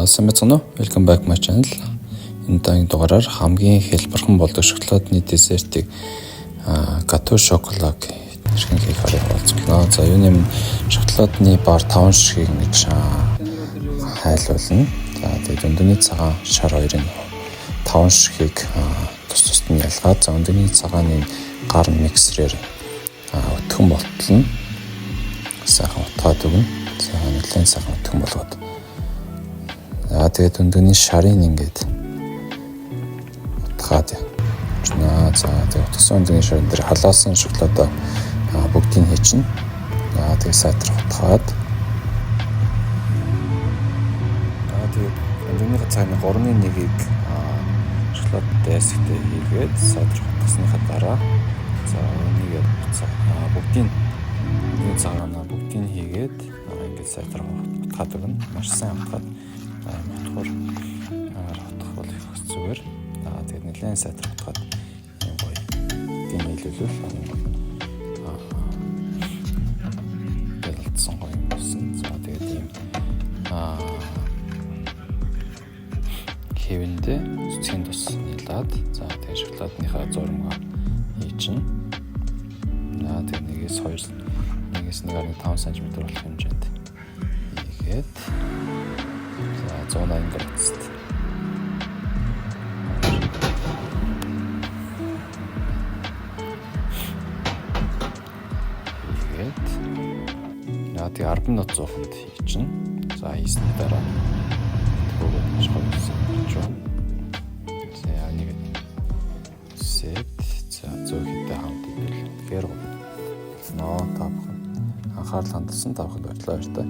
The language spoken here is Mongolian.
Сайн байцгаана уу? Welcome back my channel. Энэ удаагийн дугаараар хамгийн хэлбэрхэн болдог шоколадны десертийг гато шоколад хэрхэн хийх арга хуваалцлаа. За юуны шоколадны бар 5 ширхгийг ингэж хайлуулна. За тэгээд өндөрний цагаан шар хоёрын 5 ширхгийг тус нь ялгаад за өндөрний цагааны гар миксерээр өтгөн болтолно. Сайхан утгаад өгнө. За нэлээд сайхан өтгөн болгоод. За тэгээд өндөрний шарыг ингээд утгаад явна. За тэгээд утгасан өндөрний шарын дээр халаасан шоколадоо бүгдийг хийчихнэ. За тэгээд сайтар утгаад. За тэгээд өндөрний цагааны 3-1-ийг шоколад дэсгтээ хийгээд сайтар утгасныхаа дараа за энийг буцаа бүгдийг энэ цагаанаа бүгдийг хийгээд ингээд сайтар утгаад өгнө. Маш сайн утгаад утгаар утгах бол их зүгээр. Тэгээд нэлээд сайтар утгаад юм гоё. Тийм нийлүүлвэл гэлэлцсэн гоё юм болсон. За тэгээд ийм хэвэндээ цэцгийн тус нийлээд за тэгээд шоколадныхаа зурмгаа хийчихнэ. Тэгээд нэгээс 1.5 см болох хэмжээнд хийгээд за 180 градуст тэгээд 10 минут зууханд хийчихнэ. За хийсний дараа төгөөд шоколадс чон. За нэг сет за зөв хэдэ хамт идэл. Тэгэхээр та бүхэн анхаарал хандсан та бүхэнд баярлалаа.